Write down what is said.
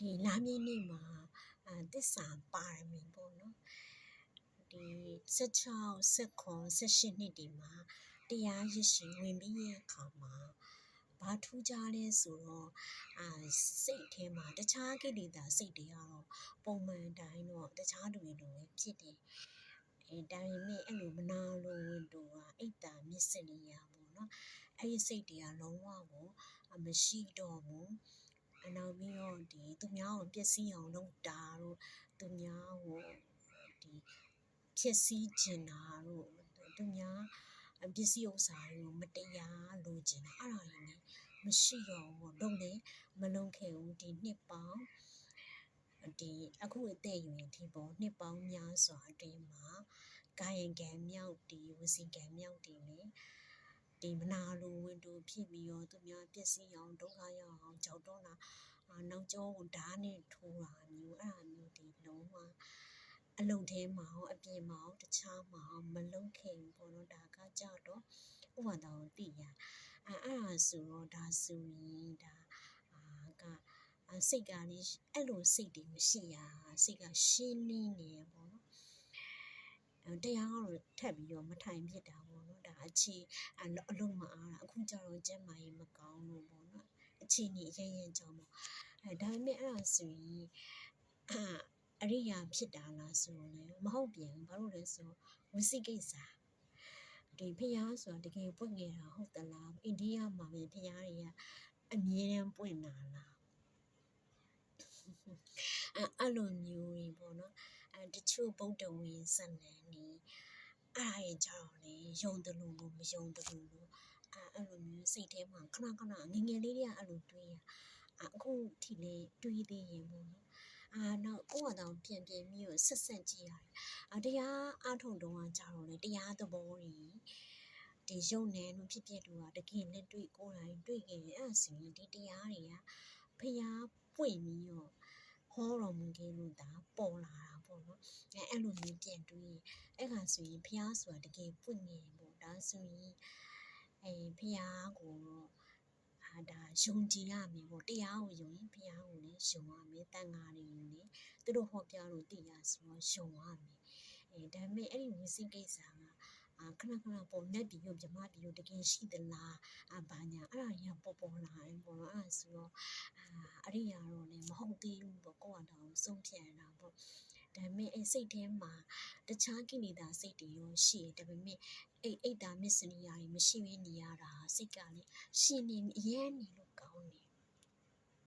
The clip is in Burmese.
ဒီလာမင်းနေ့မှာသစ္စာပါရမီပေါ့နော်ဒီ16 19 18နှစ်ဒီမှာတရားရရှိဝင်ပြီးရဲ့အခါမှာဘာထူးခြားလဲဆိုတော့စိတ်ထဲမှာတခြားကိလေသာစိတ်တွေကတော့ပုံမှန်တိုင်းတော့တခြားတွေလိုပဲဖြစ်တယ်ဒါပေမဲ့အဲ့လိုမနာလိုဝင်တို့အိတ်တာမစ္စရိယပေါ့နော်အဲ့ဒီစိတ်တွေကလုံးဝကိုမရှိတော့ဘူးနောက်ပြီးတော့ဒီသူများကိုပျက်စီးအောင်လုပ်တာတို့သူများကိုဒီဖြစ်စည်းကျင်တာတို့သူများပစ္စည်းဥစ္စာတွေကိုမတရားလိုချင်တာအဲ့ဒါတွေねမရှိတော့ဘူးတော့လေမလုံးခဲ့ဘူးဒီနှစ်ပေါင်းဒီအခုအသက်အရွယ်ဒီပေါ့နှစ်ပေါင်းများစွာအတွင်းမှာကာယကံမြောက်ဒီဝစီကံမြောက်ဒီလေဒီမနာလိုဝင်တို့ဖြစ်ပြီးတော့သူများပျက်စီးအောင်ဒုက္ခရောက်အောင်ကြောက်တော့တာနောက်ကျောကိုဓာတ်နဲ့ထိုးတာမျိုးအဲ့ဒါမျိုးဒီလုံးဝအလုံးထဲမှာရောအပြင်မှာရောတခြားမှာရောမလုံးခင်ဘူးပေါ့နော်ဒါကကြတော့ဥပမာတော့သိရအဲ့ဒါဆိုတော့ဒါဆိုရင်ဒါကစိတ်ကလေးအဲ့လိုစိတ်တွေမရှိရစိတ်ကရှင်းနေနေပေါ့နော်တရားကတော့ထပ်ပြီးတော့မထိုင်ဖြစ်တာပေါ့နော်ဒါအခြေအလုံးမအားတာအခုကျတော့ကျန်းမာရေးမကောင်းလို့ပေါ့နော်အခြေအနေအရင်ရင်ကြောင့်ပေါ့ဒါပေမဲ့အဲ့ဒါဆိုရင်အရိယာဖြစ်တာလားဆိုတော့လေမဟုတ်ပြန်ဘာလို့လဲဆိုတော့ဝစီကိစ္စဒီဖျားဆိုတာတကယ်ပွင့်နေတာဟုတ်သလားအိန္ဒိယမှာပဲဖျားတွေကအမြဲတမ်းပွင့်တာလားအဲ့လိုမျိုးတွေပေါ့နော်တချို့ဗုဒ္ဓဝင်ဇတ်လံနေအဲ့ဒါရဲ့ကြောင့်လေယုံတယ်လို့မယုံတယ်လို့အဲ့လိုမျိုးစိတ်ထဲမှာခဏခဏငငယ်လေးတွေကအဲ့လိုတွေးရအခုထိလေတွေးသေးရင်ပေါ့နော်နောက်ကိုယ့်အတောင်ပြန်ပြီးတော့ဆက်ဆက်ကြည့်ရတယ်တရားအထုတ်တော့ကြတော့လေတရားသဘောတွေဒီယုံနေလို့ဖြစ်ဖြစ်တို့တကယ်လက်တွေ့ကိုယ်တိုင်တွေ့ခဲ့ရင်အဲ့ဆိုရင်ဒီတရားတွေကဖျားပွင့်ပြီးတော့ဟောတော်မူခဲ့လို့ဒါပေါ်လာတာပေါ့နော်အဲ့လိုမျိုးပြန်တွေးအဲ့ခါဆိုရင်ဖျားဆိုတာတကယ်ပွင့်နေပေါ့ဒါဆိုရင်ဖျားကိုဒါယုံကြည်ရမယ်ပေါ့တရားကိုယုံရင်ဖျားကိုလည်းယုံရမယ်တန်ဃာတွေကိုလည်းသူတို့ဟောပြလို့သိရဆိုတော့ယုံရမယ်ဒါပေမဲ့အဲ့ဒီဝစီကိစ္စကခဏခဏပုံနဲ့ပြီးတော့ဗြဟ္မပြီးတော့တကယ်ရှိသလားဘာညာအဲ့ဒါကြီးပေါ်လာရင်ပေါ့နော်အဲ့ဒါဆိုတော့အရိယာတော့လည်းမဟုတ်သေးဘူးပေါ့ကိုယ့်အတောင်ဆုံးဖြတ်ရတာပေါ့ဒါပေမဲ့အဲ့စိတ်ထဲမှာတခြားကိလေသာစိတ်တွေရောရှိတယ်ဒါပေမဲ့အိတ်တာမစ္စရိယတွေမရှိဘဲနေရတာစိတ်ကလည်းရှင်နေအရင်နေလို့ကောင်းတယ်